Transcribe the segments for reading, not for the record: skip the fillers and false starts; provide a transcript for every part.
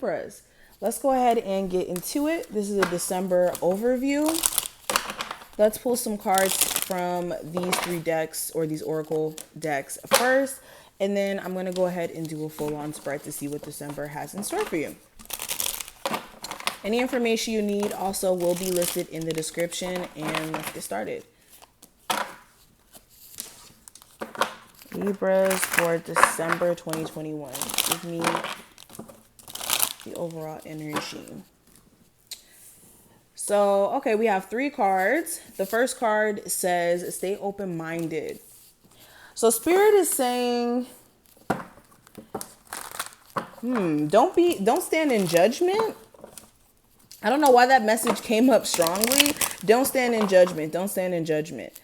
Libras. Let's go ahead and get into it. This is a December overview. Let's pull some cards from these three decks, or these oracle decks first, and then I'm going to go ahead and do a full-on spread to see what December has in store for you. Any information you need also will be listed in the description, and let's get started. Libras for December 2021. Give me the overall energy. So, okay, we have three cards. The first card says, stay open-minded. So Spirit is saying, don't stand in judgment. I don't know why that message came up strongly. Don't stand in judgment. Don't stand in judgment.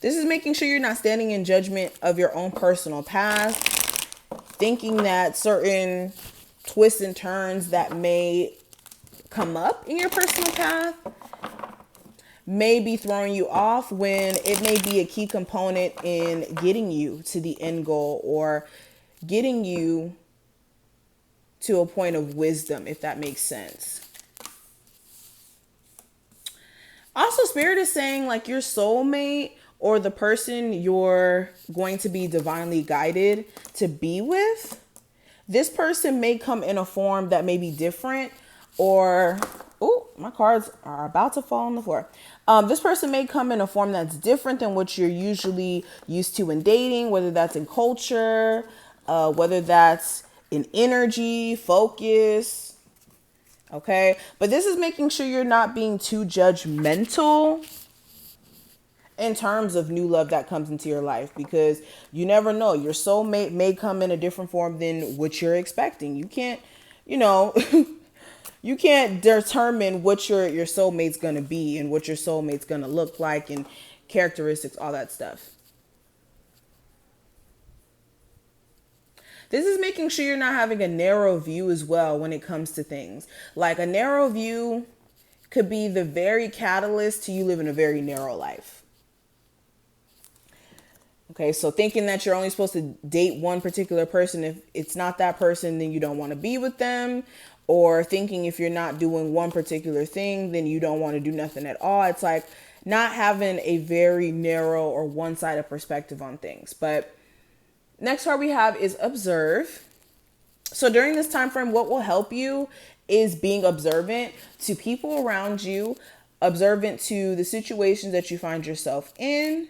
This is making sure you're not standing in judgment of your own personal past, thinking that certain twists and turns that may come up in your personal path may be throwing you off, when it may be a key component in getting you to the end goal, or getting you to a point of wisdom, if that makes sense. Also, Spirit is saying, like, your soulmate, or the person you're going to be divinely guided to be with, this person may come in a form that may be different, or, oh, my cards are about to fall on the floor. This person may come in a form that's different than what you're usually used to in dating, whether that's in culture, whether that's in energy, focus, okay? But this is making sure you're not being too judgmental in terms of new love that comes into your life, because you never know. Your soulmate may come in a different form than what you're expecting. You can't, you can't determine what your soulmate's going to be and what your soulmate's going to look like and characteristics, all that stuff. This is making sure you're not having a narrow view as well when it comes to things. Like, a narrow view could be the very catalyst to you living a very narrow life. Okay, so thinking that you're only supposed to date one particular person, if it's not that person, then you don't want to be with them. Or thinking if you're not doing one particular thing, then you don't want to do nothing at all. It's like not having a very narrow or one-sided perspective on things. But next card we have is observe. So during this time frame, what will help you is being observant to people around you, observant to the situations that you find yourself in,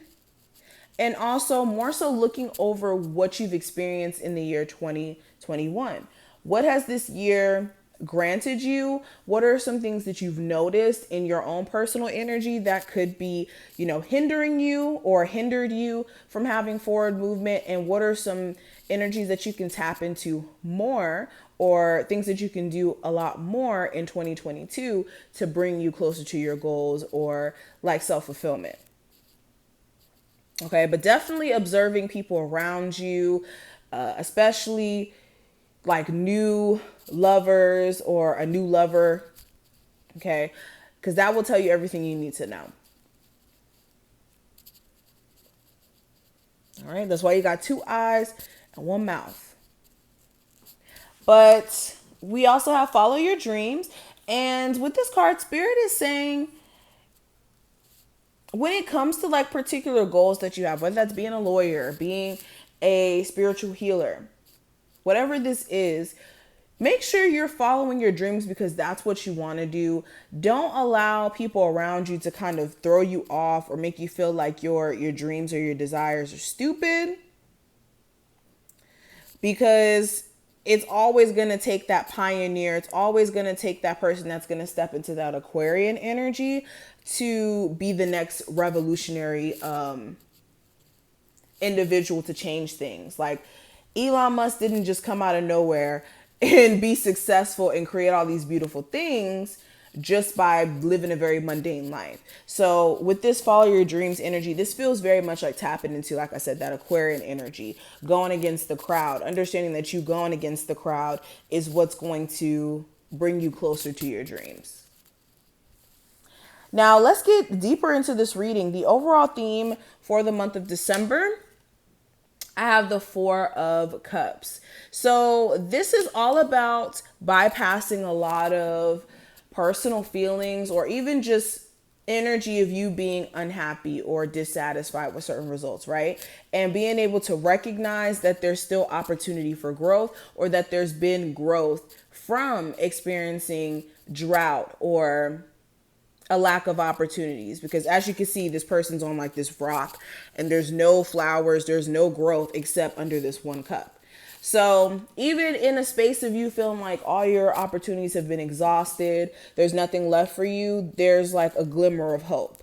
and also more so looking over what you've experienced in the year 2021. What has this year granted you? What are some things that you've noticed in your own personal energy that could be, hindering you or hindered you from having forward movement? And what are some energies that you can tap into more, or things that you can do a lot more in 2022 to bring you closer to your goals, or like self-fulfillment? Okay, but definitely observing people around you, especially like new lovers or a new lover, okay? Because that will tell you everything you need to know. All right, that's why you got two eyes and one mouth. But we also have follow your dreams. And with this card, Spirit is saying, when it comes to like particular goals that you have, whether that's being a lawyer, being a spiritual healer, whatever this is, make sure you're following your dreams, because that's what you want to do. Don't allow people around you to kind of throw you off or make you feel like your dreams or your desires are stupid, because it's always going to take that pioneer. It's always going to take that person that's going to step into that Aquarian energy to be the next revolutionary individual to change things. Like, Elon Musk didn't just come out of nowhere and be successful and create all these beautiful things just by living a very mundane life. So with this follow your dreams energy, this feels very much like tapping into, like I said, that Aquarian energy, going against the crowd, understanding that you going against the crowd is what's going to bring you closer to your dreams. Now let's get deeper into this reading. The overall theme for the month of December I have the Four of Cups. So this is all about bypassing a lot of personal feelings or even just energy of you being unhappy or dissatisfied with certain results, right? And being able to recognize that there's still opportunity for growth, or that there's been growth from experiencing drought or a lack of opportunities. Because as you can see, this person's on like this rock and there's no flowers, there's no growth except under this one cup. So even in a space of you feeling like all your opportunities have been exhausted, there's nothing left for you, there's like a glimmer of hope.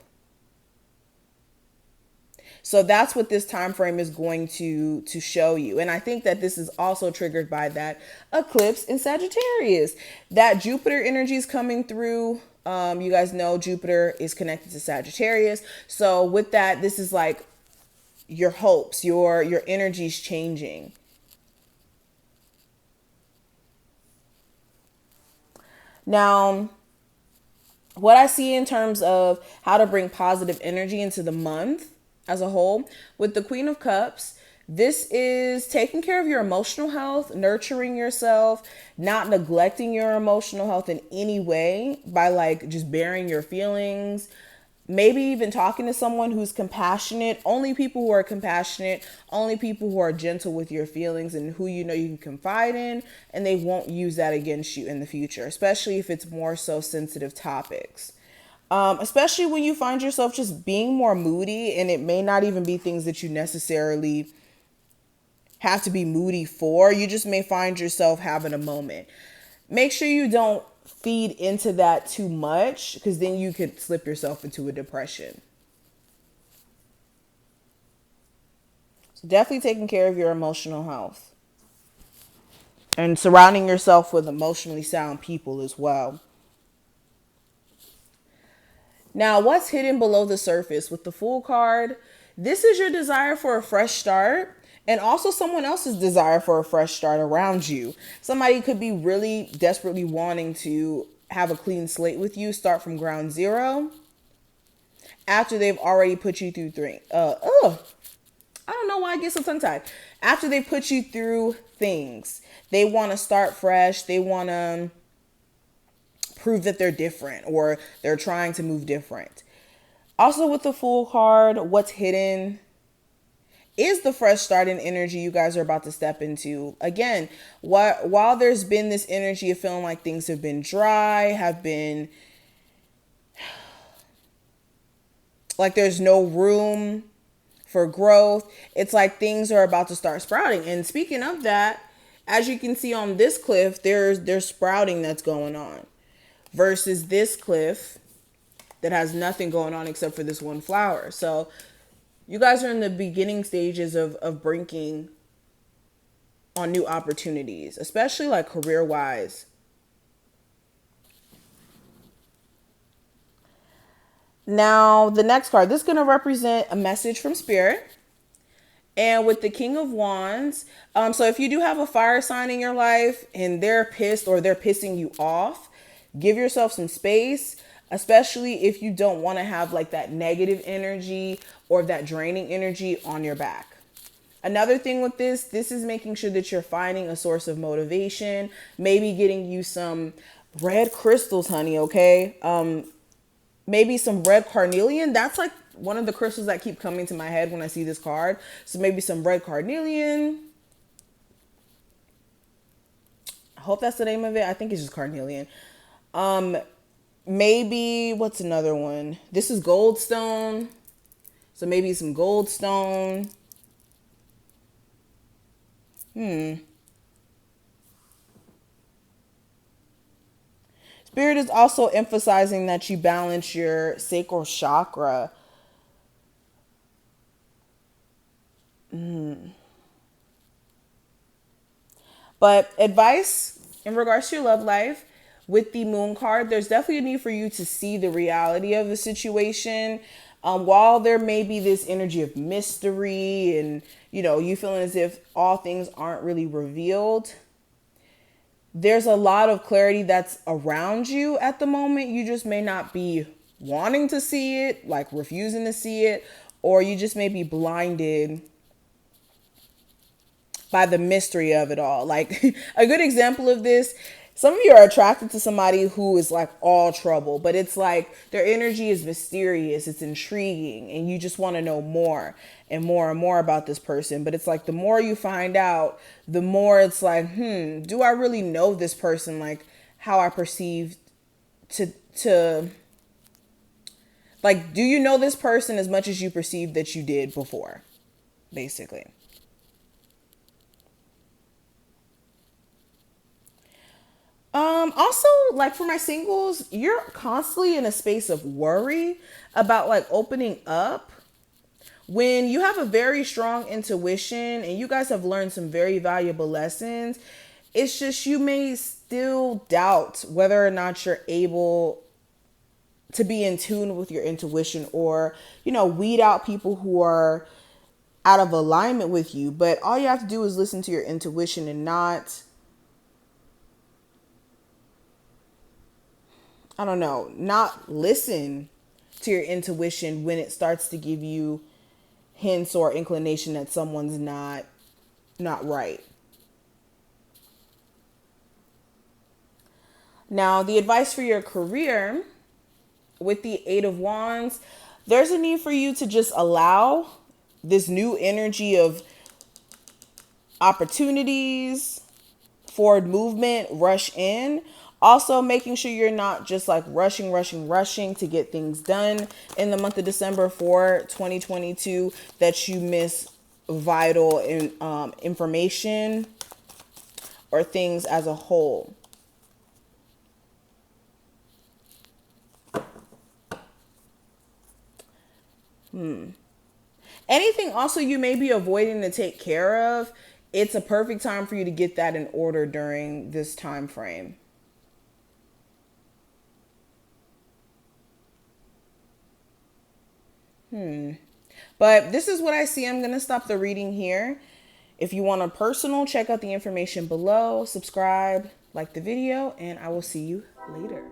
So that's what this time frame is going to show you. And I think that this is also triggered by that eclipse in Sagittarius. That Jupiter energy is coming through. You guys know Jupiter is connected to Sagittarius. So with that, this is like your hopes, your energy's changing. Now, what I see in terms of how to bring positive energy into the month as a whole, with the Queen of Cups, this is taking care of your emotional health, nurturing yourself, not neglecting your emotional health in any way by like just bearing your feelings. Maybe even talking to someone who's compassionate. Only people who are compassionate, only people who are gentle with your feelings and who you know you can confide in, and they won't use that against you in the future, especially if it's more so sensitive topics. Especially when you find yourself just being more moody, and it may not even be things that you necessarily have to be moody for. You just may find yourself having a moment. Make sure you don't feed into that too much, because then you could slip yourself into a depression. So definitely taking care of your emotional health and surrounding yourself with emotionally sound people as well. Now, what's hidden below the surface with the Fool card? This is your desire for a fresh start, and also someone else's desire for a fresh start around you. Somebody could be really desperately wanting to have a clean slate with you, start from ground zero, after they've already put you through I don't know why I get so tongue-tied. After they put you through things, they want to start fresh. They want to prove that they're different, or they're trying to move different. Also with the Fool card, what's hidden is the fresh start and energy you guys are about to step into. Again, while there's been this energy of feeling like things have been dry, have been like there's no room for growth, it's like things are about to start sprouting. And speaking of that, as you can see on this cliff, there's sprouting that's going on, versus this cliff that has nothing going on except for this one flower. So you guys are in the beginning stages of brinking on new opportunities, especially like career-wise. Now, the next card, this is going to represent a message from Spirit. And with the King of Wands, so if you do have a fire sign in your life and they're pissed or they're pissing you off, give yourself some space, especially if you don't want to have like that negative energy or that draining energy on your back. Another thing with this is making sure that you're finding a source of motivation, maybe getting you some red crystals, honey, okay? Maybe some red carnelian. That's like one of the crystals that keep coming to my head when I see this card. So maybe some red carnelian. I hope that's the name of it. I think it's just carnelian. Maybe, what's another one? This is goldstone. So maybe some goldstone. Spirit is also emphasizing that you balance your sacral chakra. But advice in regards to your love life, with the Moon card, there's definitely a need for you to see the reality of the situation. While there may be this energy of mystery and, you know, you feeling as if all things aren't really revealed, there's a lot of clarity that's around you at the moment. You just may not be wanting to see it, like refusing to see it, or you just may be blinded by the mystery of it all. Like a good example of this, some of you are attracted to somebody who is like all trouble, but it's like their energy is mysterious, it's intriguing, and you just want to know more and more and more about this person. But it's like the more you find out, the more it's like, do I really know this person like how I perceived to like, do you know this person as much as you perceived that you did before, basically. Also, like for my singles, you're constantly in a space of worry about like opening up. When you have a very strong intuition and you guys have learned some very valuable lessons, it's just you may still doubt whether or not you're able to be in tune with your intuition, or, you know, weed out people who are out of alignment with you. But all you have to do is listen to your intuition and not, I don't know, not listen to your intuition when it starts to give you hints or inclination that someone's not right. Now, the advice for your career with the Eight of Wands, there's a need for you to just allow this new energy of opportunities, forward movement, rush in. Also, making sure you're not just like rushing to get things done in the month of December for 2022, that you miss vital information or things as a whole. Anything also you may be avoiding to take care of, it's a perfect time for you to get that in order during this time frame. But this is what I see. I'm going to stop the reading here. If you want a personal, check out the information below, subscribe, like the video, and I will see you later.